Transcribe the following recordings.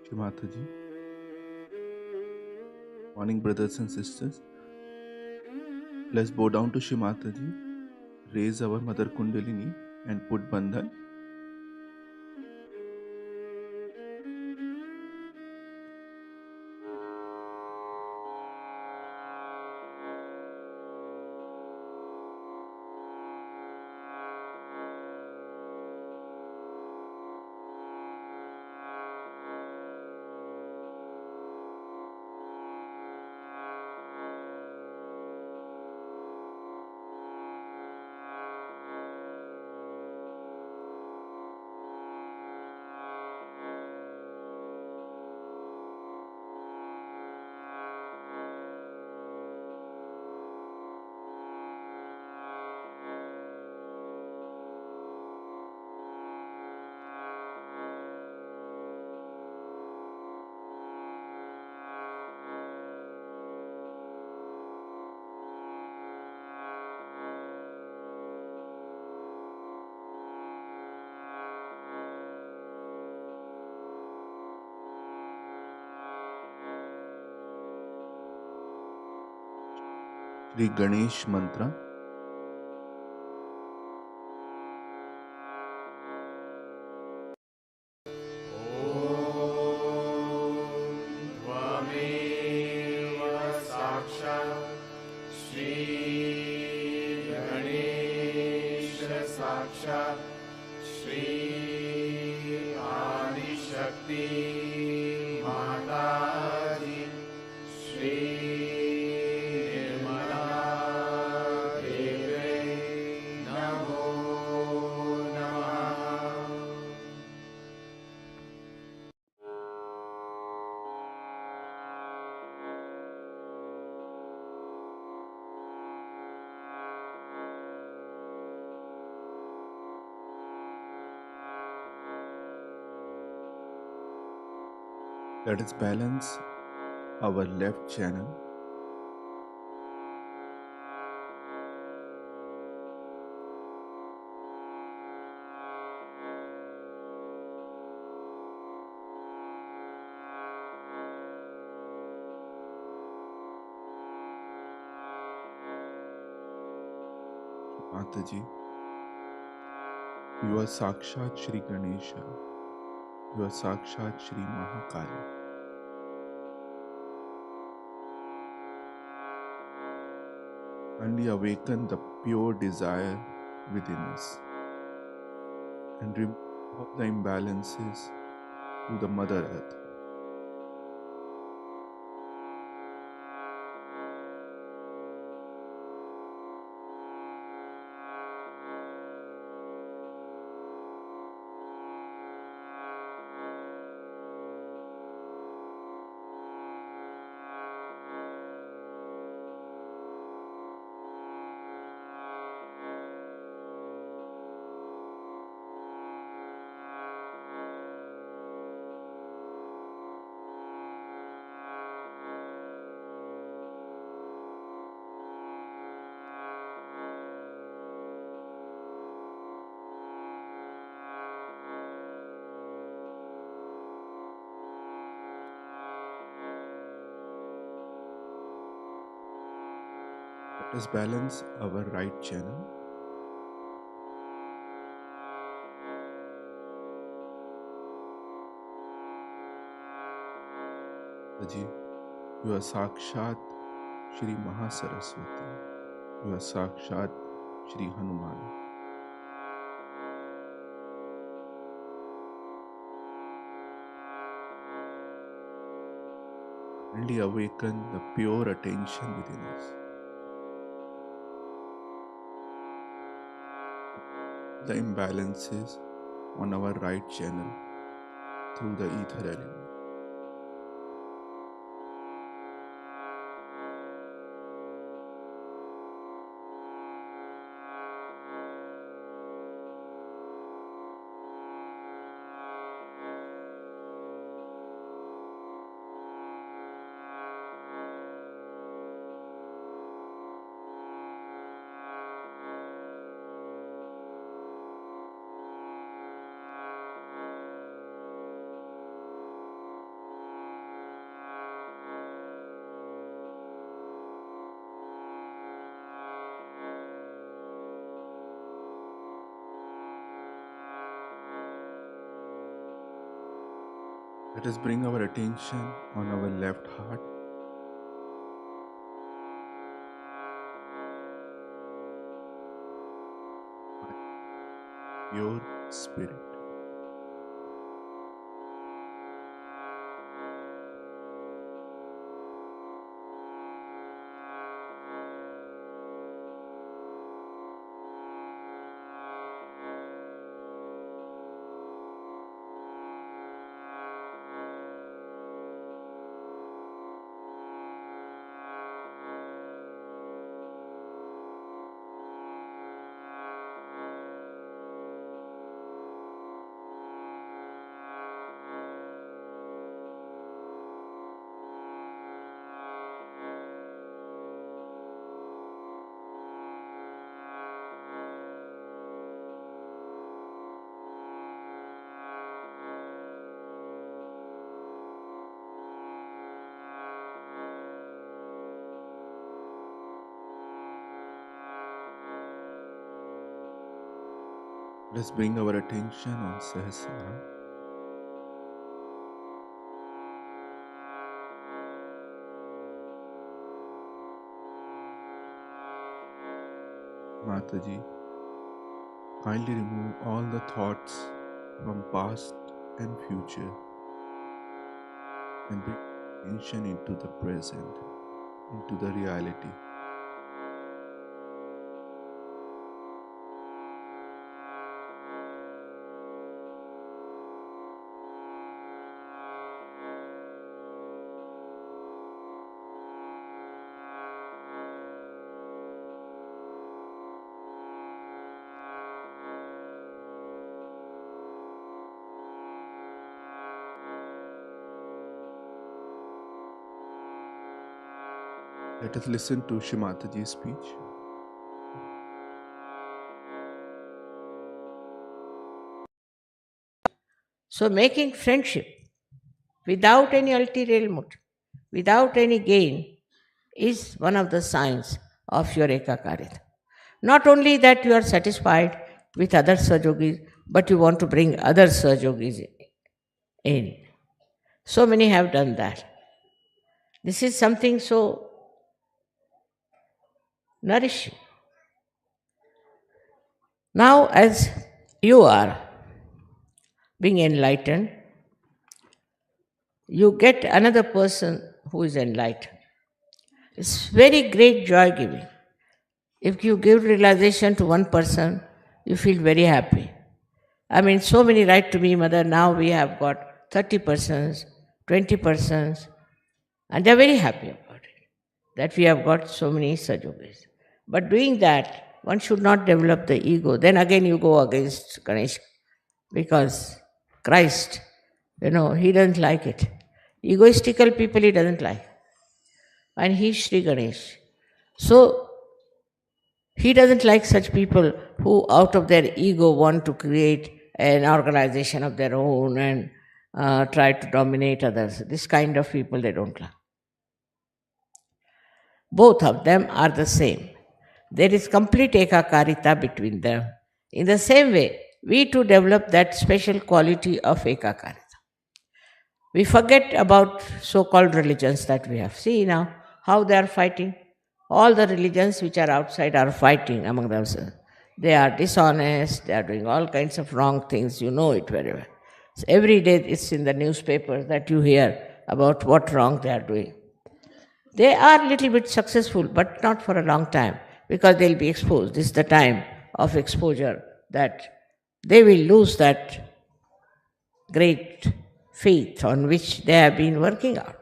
Shri Mataji. Morning, brothers and sisters. Let's bow down to Shri Mataji, raise our Mother Kundalini and put Bandhan. Shri Ganesh Mantra. Let us balance our left channel. Mataji, you are Sakshat Shri Ganesha. You are Sakshat Shri Mahakali. Only awaken the pure desire within us and remove the imbalances to the Mother Earth. Let us balance our right channel. Mataji, you are Sakshat Shri Mahasaraswati. You are Sakshat Shri Hanuman. Only awaken the pure attention within us. the imbalances on our right channel through the ether element. Let us bring our attention on our left heart. Pure spirit. Let's bring our attention on Sahasrara. Mataji, kindly remove all the thoughts from past and future and bring attention into the present, into the reality. Let us listen to Shrimataji's speech. So making friendship without any ulterior motive, without any gain, is one of the signs of your ekakarita. Not only that you are satisfied with other Sahajogis, but you want to bring other Sahajogis in. So many have done that. This is something so nourishing. Now, as you are being enlightened, you get another person who is enlightened. It's very great joy giving. If you give realization to one person, you feel very happy. I mean, so many write to me, Mother, now we have got 30 persons, 20 persons, and they're very happy about it, that we have got so many Sahajogis. But doing that, one should not develop the ego. Then again you go against Ganesh, because Christ, he doesn't like it. Egoistical people he doesn't like. And he's Sri Ganesh. So, he doesn't like such people who, out of their ego, want to create an organization of their own and try to dominate others. This kind of people they don't like. Both of them are the same. There is complete ekakarita between them. In the same way, we too develop that special quality of ekakarita. We forget about so-called religions that we have. See now how they are fighting. All the religions which are outside are fighting among themselves. They are dishonest, they are doing all kinds of wrong things, you know it very well. So every day it's in the newspaper that you hear about what wrong they are doing. They are a little bit successful, but not for a long time, because they'll be exposed. This is the time of exposure that they will lose that great faith on which they have been working on.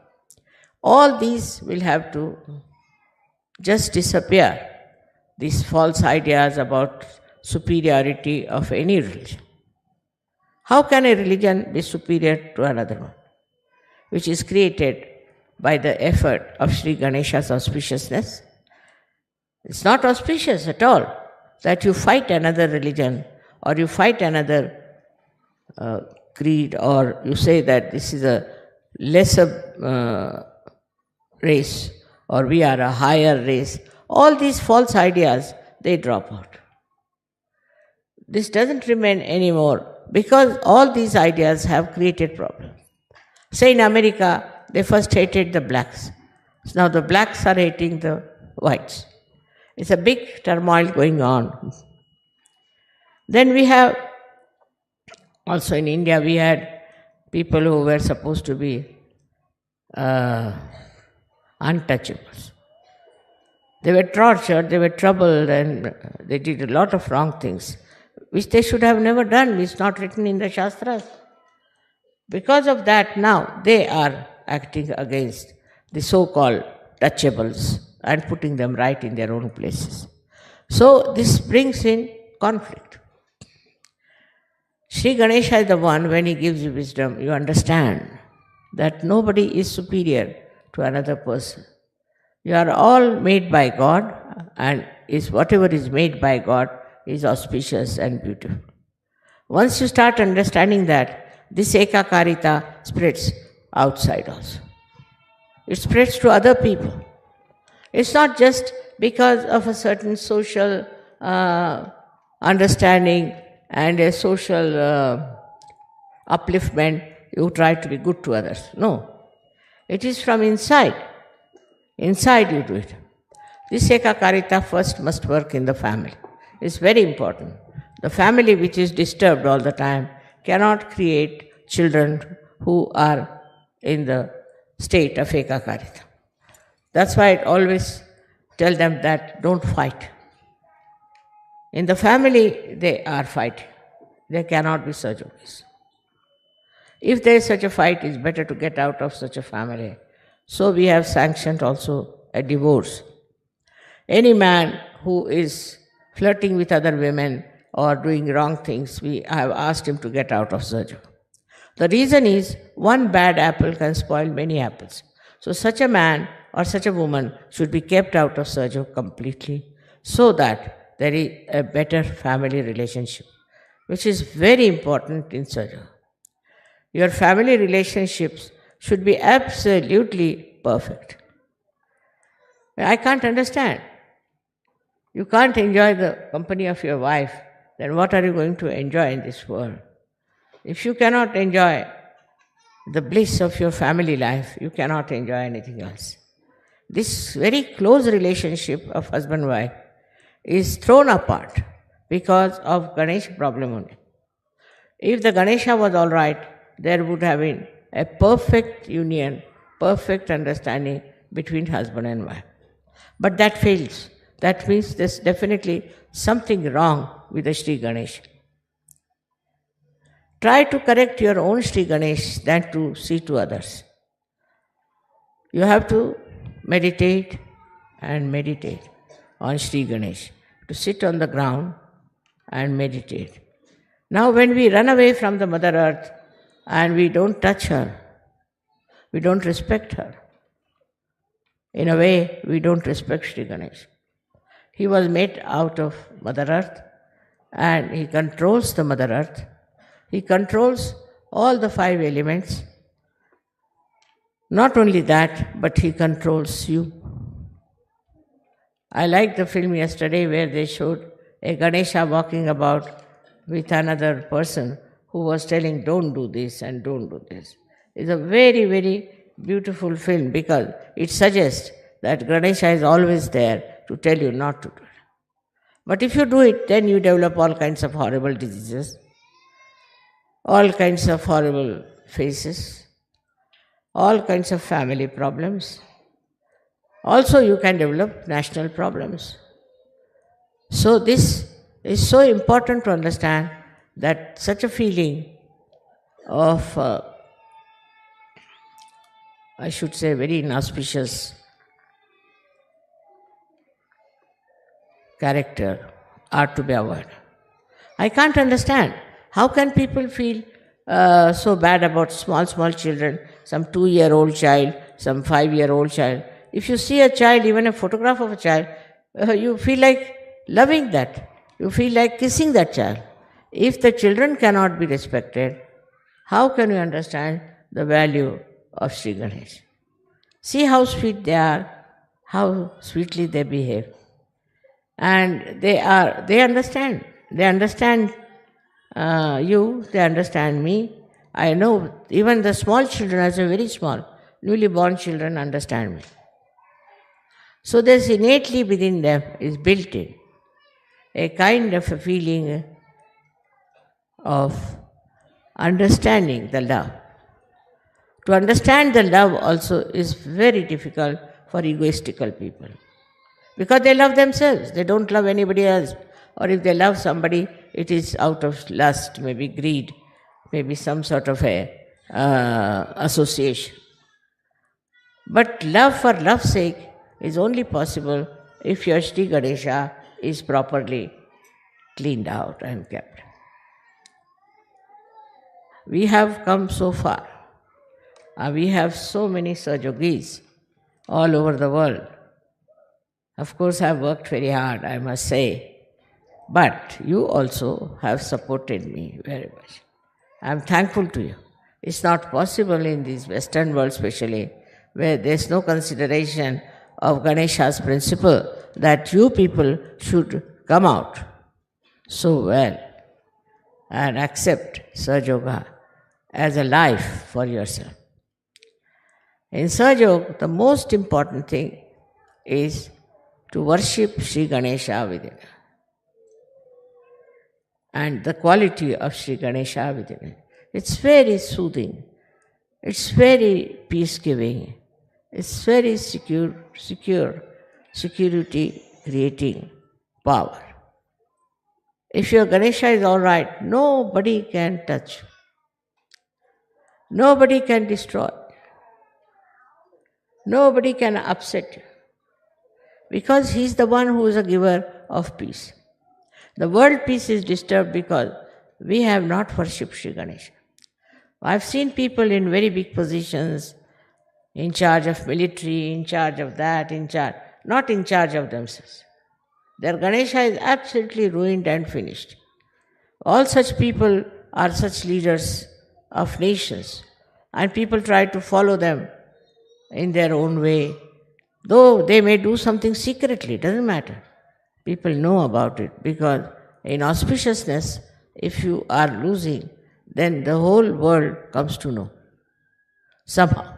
All these will have to just disappear, these false ideas about superiority of any religion. How can a religion be superior to another one, which is created by the effort of Sri Ganesha's auspiciousness? It's not auspicious at all that you fight another religion or you fight another creed, or you say that this is a lesser race or we are a higher race. All these false ideas, they drop out. This doesn't remain anymore because all these ideas have created problems. Say in America, they first hated the blacks. So now the blacks are hating the whites. It's a big turmoil going on. Then we have, also in India, we had people who were supposed to be untouchables. They were tortured, they were troubled, and they did a lot of wrong things, which they should have never done. It's not written in the Shastras. Because of that, now they are acting against the so-called touchables and putting them right in their own places. So this brings in conflict. Sri Ganesha is the one, when he gives you wisdom, you understand that nobody is superior to another person. You are all made by God, and whatever is made by God is auspicious and beautiful. Once you start understanding that, this ekakarita spreads outside also. It spreads to other people. It's not just because of a certain social understanding and a social upliftment you try to be good to others. No. It is from inside. Inside you do it. This ekakarita first must work in the family. It's very important. The family which is disturbed all the time cannot create children who are in the state of ekakarita. That's why I always tell them that don't fight. In the family, they are fighting. There cannot be such a case. If there is such a fight, it's better to get out of such a family. So we have sanctioned also a divorce. Any man who is flirting with other women or doing wrong things, we have asked him to get out of Sahaja. The reason is, one bad apple can spoil many apples. So such a man or such a woman should be kept out of Sahaja completely, so that there is a better family relationship, which is very important in Sahaja. Your family relationships should be absolutely perfect. I can't understand. You can't enjoy the company of your wife, then what are you going to enjoy in this world? If you cannot enjoy the bliss of your family life, you cannot enjoy anything else. This very close relationship of husband-wife is thrown apart because of Ganesha problem only. If the Ganesha was all right, there would have been a perfect union, perfect understanding between husband and wife. But that fails. That means there's definitely something wrong with the Sri Ganesha. Try to correct your own Sri Ganesh than to see to others. You have to meditate and meditate on Sri Ganesh, to sit on the ground and meditate. Now when we run away from the Mother Earth and we don't touch her, we don't respect her. In a way, we don't respect Sri Ganesh. He was made out of Mother Earth and he controls the Mother Earth. He controls all the 5 elements. Not only that, but he controls you. I liked the film yesterday where they showed a Ganesha walking about with another person who was telling, don't do this and don't do this. It's a very, very beautiful film because it suggests that Ganesha is always there to tell you not to do it. But if you do it, then you develop all kinds of horrible diseases, all kinds of horrible faces, all kinds of family problems. Also, you can develop national problems. So this is so important to understand that such a feeling of, I should say, very inauspicious character are to be avoided. I can't understand. How can people feel so bad about small children, some 2-year-old child, some 5-year-old child? If you see a child, even a photograph of a child, you feel like loving that. You feel like kissing that child. If the children cannot be respected, how can you understand the value of Sri Ganesh? See how sweet they are, how sweetly they behave. And they understand. They understand you, they understand me. I know even the small children, as a very small, newly born children, understand me. So there's innately within them, is built in, a kind of a feeling of understanding the love. To understand the love also is very difficult for egoistical people. Because they love themselves, they don't love anybody else. Or if they love somebody, it is out of lust, maybe greed, maybe some sort of a association. But love for love's sake is only possible if your Sri Ganesha is properly cleaned out and kept. We have come so far. We have so many Sahajogis all over the world. Of course, I have worked very hard, I must say. But you also have supported me very much. I am thankful to you. It's not possible in this Western world especially, where there's no consideration of Ganesha's principle that you people should come out so well and accept Sahaja as a life for yourself. In Sahaja, the most important thing is to worship Sri Ganesha within, and the quality of Sri Ganesha within it. It's very soothing, it's very peace-giving, it's very security creating power. If your Ganesha is all right, nobody can touch you. Nobody can destroy. Nobody can upset you. Because he is the one who is a giver of peace. The world peace is disturbed because we have not worshipped Sri Ganesha. I've seen people in very big positions, in charge of military, in charge of that, not in charge of themselves. Their Ganesha is absolutely ruined and finished. All such people are such leaders of nations, and people try to follow them in their own way. Though they may do something secretly, it doesn't matter. People know about it because in auspiciousness, if you are losing, then the whole world comes to know. Somehow.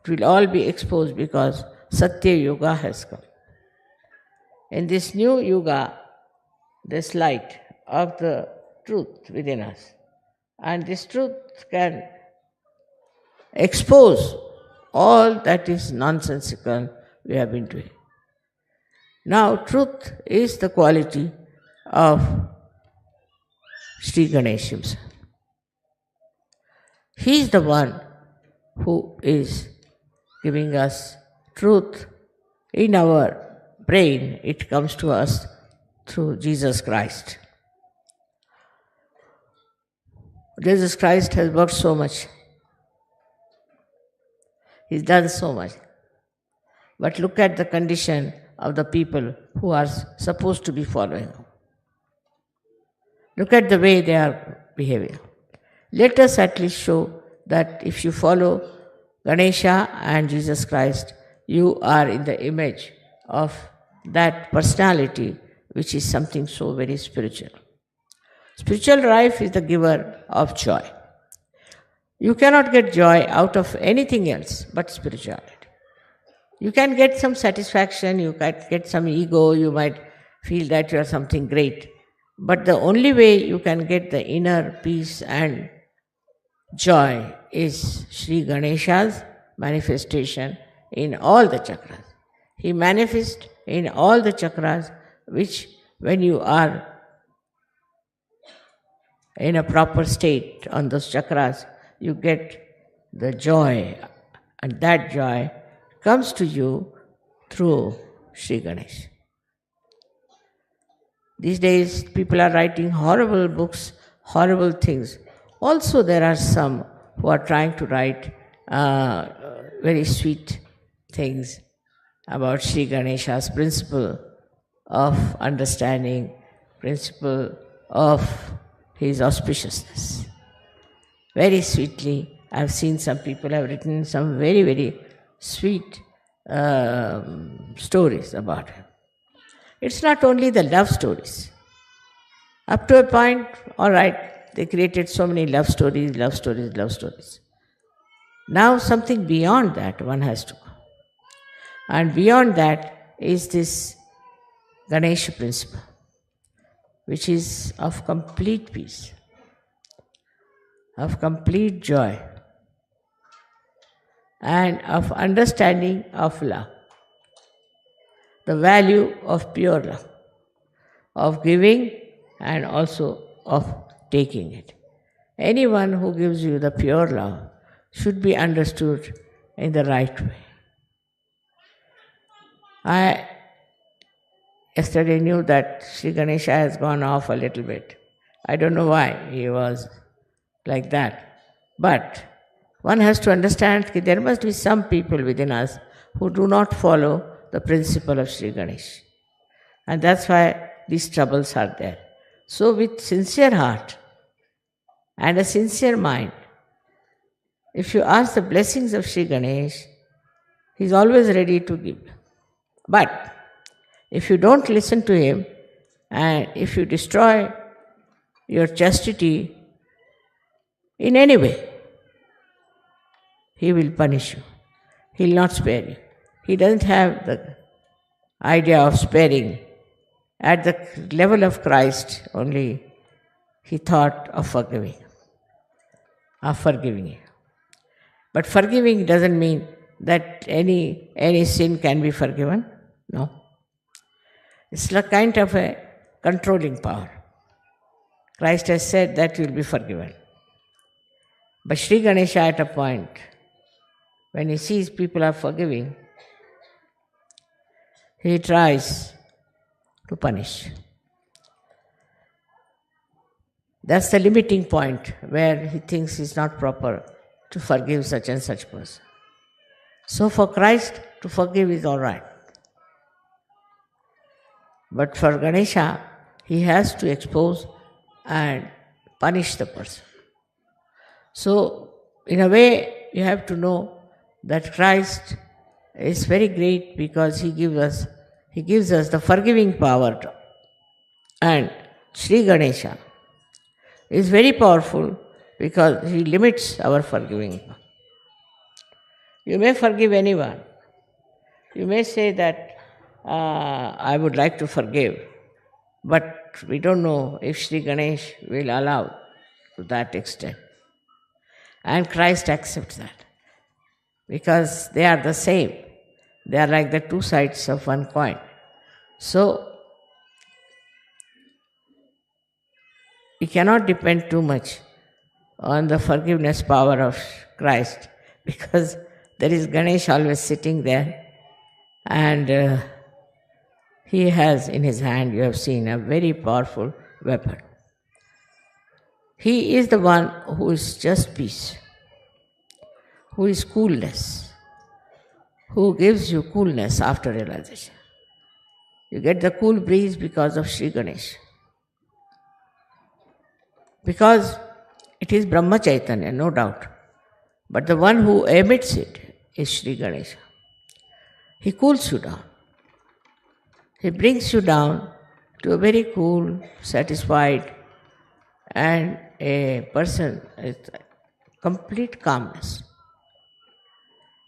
It will all be exposed because Satya Yuga has come. In this new Yuga, this light of the truth within us. And this truth can expose all that is nonsensical we have been doing. Now, truth is the quality of Sri Ganesh himself. He is the one who is giving us truth in our brain. It comes to us through Jesus Christ. Jesus Christ has worked so much. He's done so much. But look at the condition of the people who are supposed to be following him. Look at the way they are behaving. Let us at least show that if you follow Ganesha and Jesus Christ, you are in the image of that personality which is something so very spiritual. Spiritual life is the giver of joy. You cannot get joy out of anything else but spirituality. You can get some satisfaction, you can get some ego, you might feel that you are something great. But the only way you can get the inner peace and joy is Sri Ganesha's manifestation in all the chakras. He manifests in all the chakras, which when you are in a proper state on those chakras, you get the joy, and that joy comes to you through Sri Ganesh. These days, people are writing horrible books, horrible things. Also, there are some who are trying to write very sweet things about Sri Ganesha's principle of understanding, principle of his auspiciousness. Very sweetly, I've seen some people have written some very, very sweet stories about him. It's not only the love stories. Up to a point, all right, they created so many love stories, love stories, love stories. Now something beyond that one has to go. And beyond that is this Ganesha principle, which is of complete peace, of complete joy, and of understanding of love, the value of pure love, of giving and also of taking it. Anyone who gives you the pure love should be understood in the right way. I yesterday knew that Sri Ganesha has gone off a little bit. I don't know why he was like that. But one has to understand that there must be some people within us who do not follow the principle of Sri Ganesh. And that's why these troubles are there. So with sincere heart and a sincere mind, if you ask the blessings of Sri Ganesh, he is always ready to give. But if you don't listen to him, and if you destroy your chastity in any way, he will punish you. He will not spare you. He doesn't have the idea of sparing. At the level of Christ, only he thought of forgiving you. But forgiving doesn't mean that any sin can be forgiven. No. It's a kind of a controlling power. Christ has said that you will be forgiven. But Sri Ganesha at a point, when he sees people are forgiving, he tries to punish. That's the limiting point where he thinks it's not proper to forgive such and such person. So for Christ, to forgive is all right. But for Ganesha, he has to expose and punish the person. So, in a way, you have to know that Christ is very great because he gives us the forgiving power. And Sri Ganesha is very powerful because he limits our forgiving power. You may forgive anyone. You may say that I would like to forgive, but we don't know if Sri Ganesh will allow to that extent. And Christ accepts that because they are the same. They are like the two sides of one coin. So, we cannot depend too much on the forgiveness power of Christ because there is Ganesh always sitting there and he has in his hand, you have seen, a very powerful weapon. He is the one who is just peace, who is coolness, who gives you coolness after realization. You get the cool breeze because of Sri Ganesh. Because it is Brahma Chaitanya, no doubt. But the one who emits it is Sri Ganesha. He cools you down. He brings you down to a very cool, satisfied, and a person with complete calmness.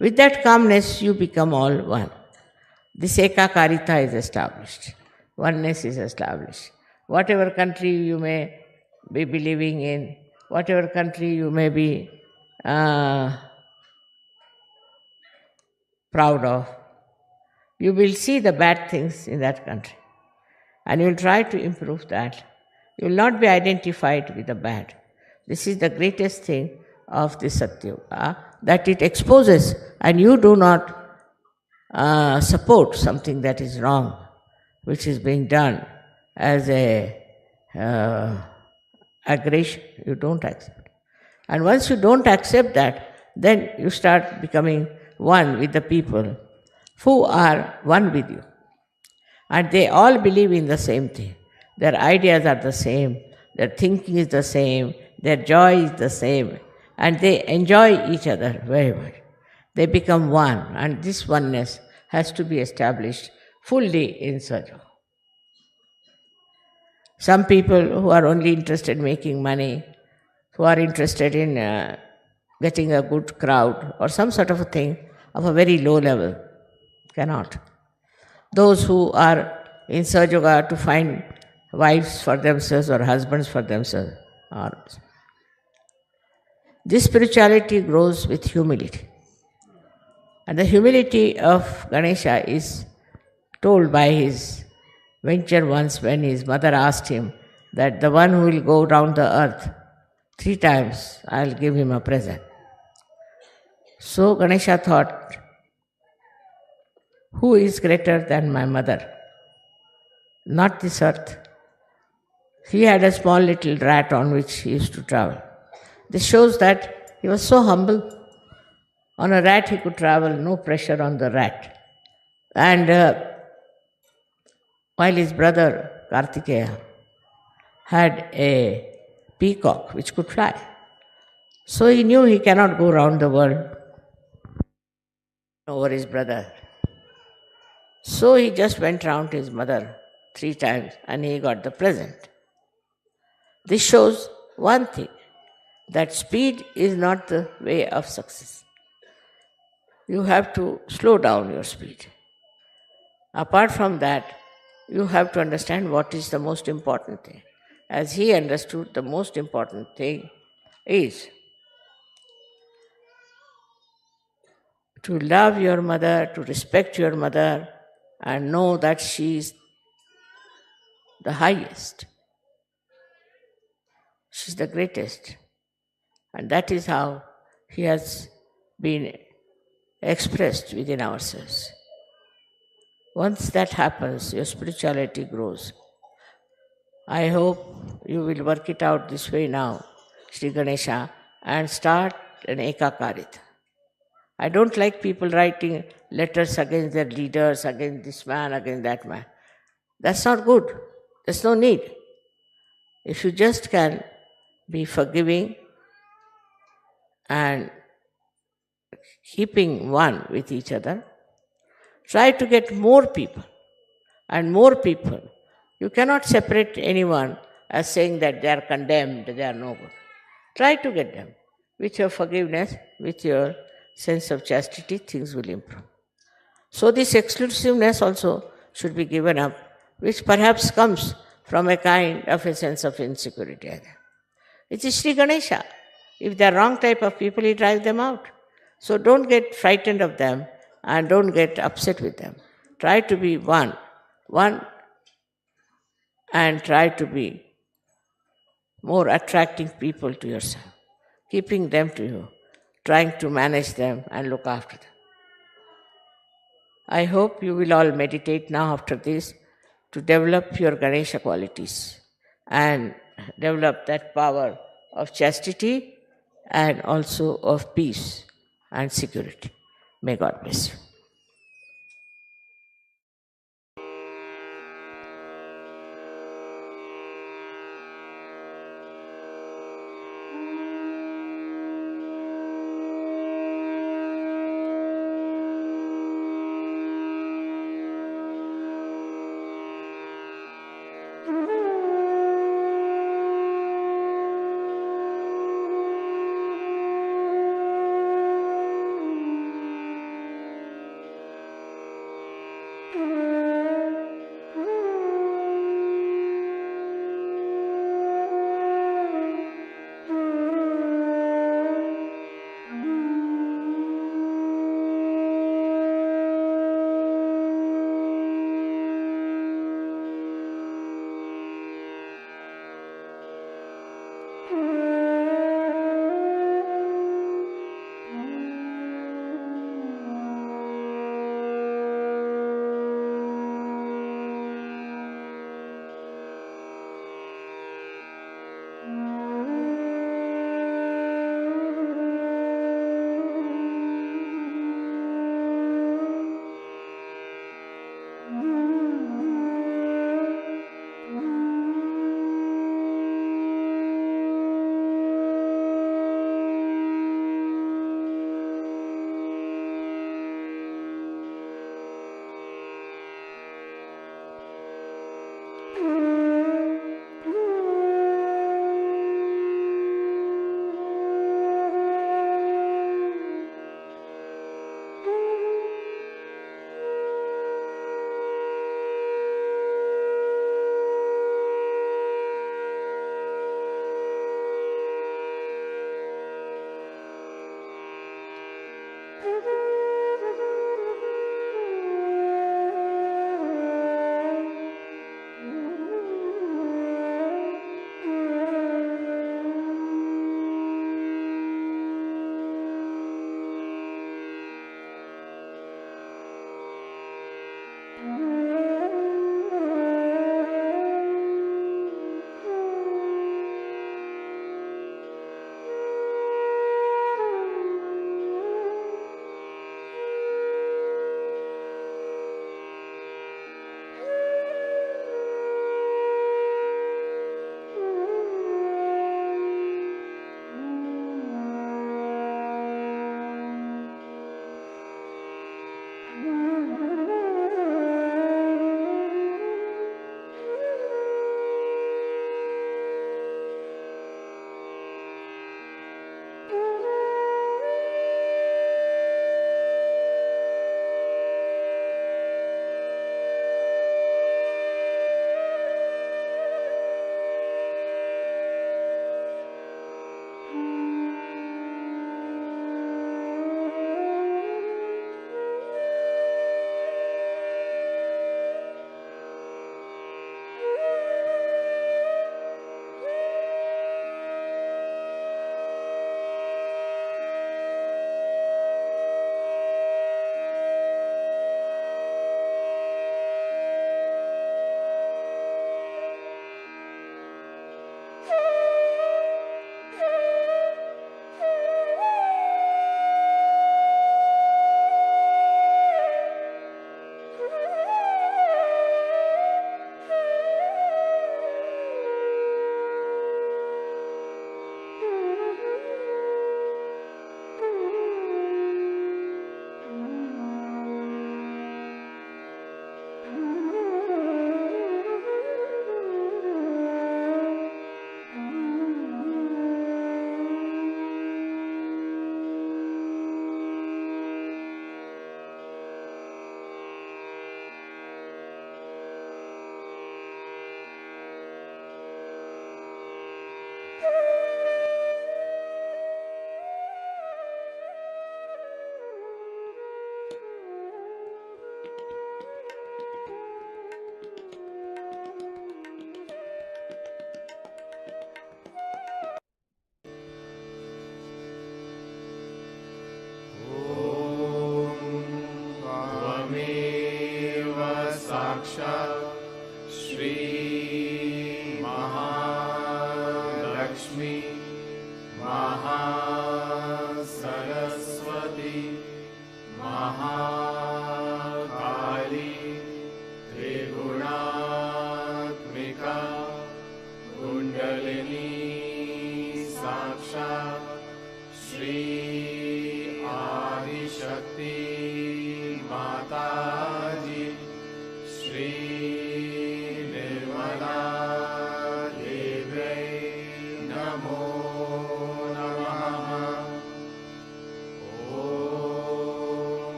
With that calmness, you become all one. This ekakarita is established. Oneness is established. Whatever country you may be believing in, whatever country you may be proud of, you will see the bad things in that country and you will try to improve that You will not be identified with the bad. This is the greatest thing of the Satyuga, that it exposes and you do not support something that is wrong, which is being done as a aggression. You don't accept. And once you don't accept that, then you start becoming one with the people who are one with you. And they all believe in the same thing. Their ideas are the same, their thinking is the same, their joy is the same, and they enjoy each other very much. They become one, and this oneness has to be established fully in Sajo. Some people who are only interested in making money, who are interested in getting a good crowd or some sort of a thing of a very low level, cannot. Those who are in Sahaja to find wives for themselves or husbands for themselves. This spirituality grows with humility. And the humility of Ganesha is told by his venture once when his mother asked him that the one who will go round the earth 3 times, I'll give him a present. So Ganesha thought, who is greater than my mother? Not this earth. He had a small little rat on which he used to travel. This shows that he was so humble. On a rat he could travel, no pressure on the rat. And while his brother Kartikeya had a peacock which could fly. So he knew he cannot go round the world over his brother. So he just went round his mother 3 times and he got the present. This shows one thing, that speed is not the way of success. You have to slow down your speed. Apart from that, you have to understand what is the most important thing. As he understood, the most important thing is to love your mother, to respect your mother, and know that she is the highest. She is the greatest. And that is how he has been expressed within ourselves. Once that happens, your spirituality grows. I hope you will work it out this way now, Sri Ganesha, and start an Ekakarita. I don't like people writing letters against their leaders, against this man, against that man. That's not good. There's no need. If you just can be forgiving and keeping one with each other, try to get more people and more people. You cannot separate anyone as saying that they are condemned, they are no good. Try to get them. With your forgiveness, with your sense of chastity, things will improve. So this exclusiveness also should be given up, which perhaps comes from a kind of a sense of insecurity. It is Sri Ganesha. If they are wrong type of people, he drives them out. So don't get frightened of them and don't get upset with them. Try to be one, and try to be more attracting people to yourself, keeping them to you, trying to manage them and look after them. I hope you will all meditate now after this to develop your Ganesha qualities and develop that power of chastity and also of peace and security. May God bless you.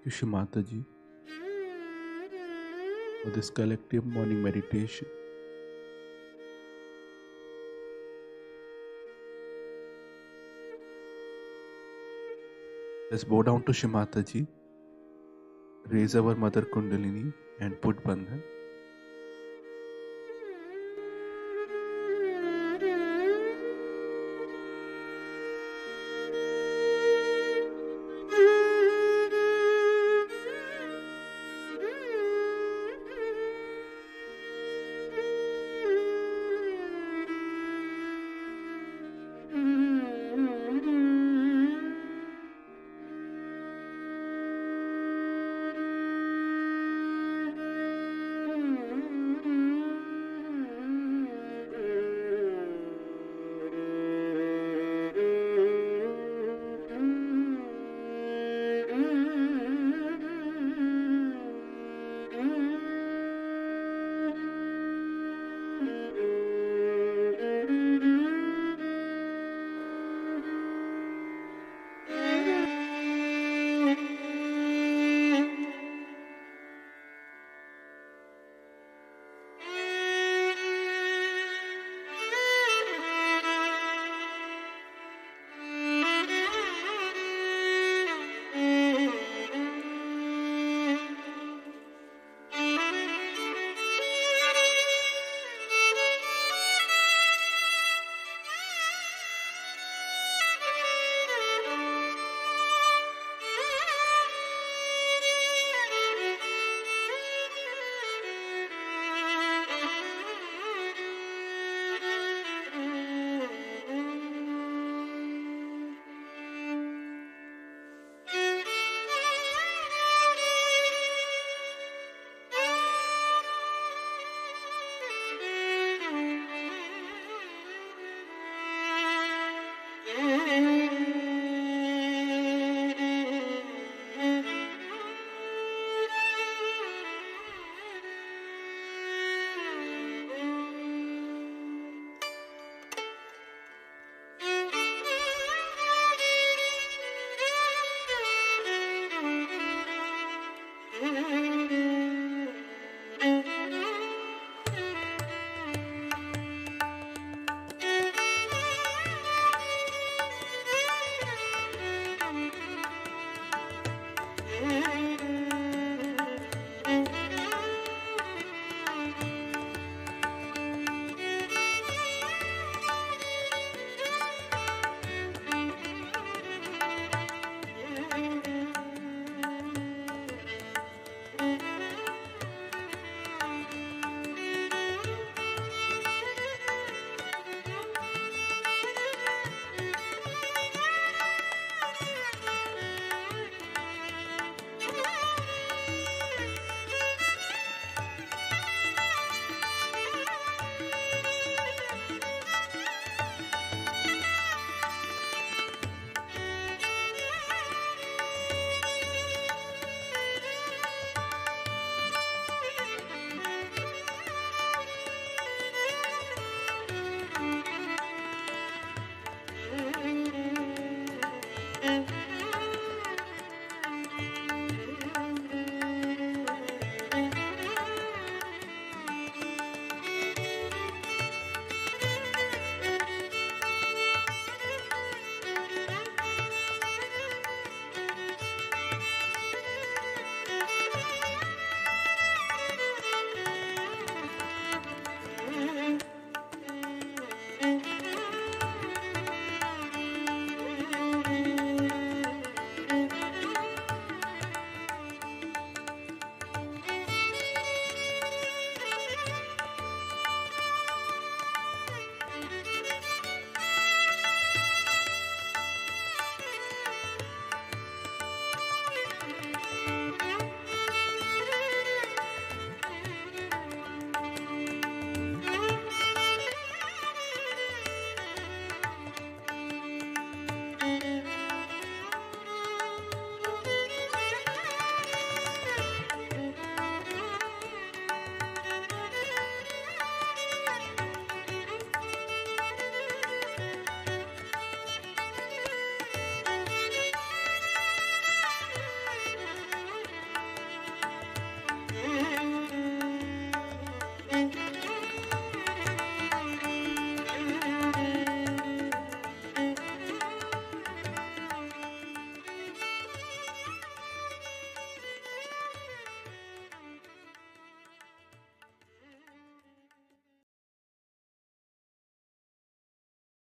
you, Shri Mataji, for this collective morning meditation. Let's bow down to Shri Mataji, raise our Mother Kundalini and put Bandhan.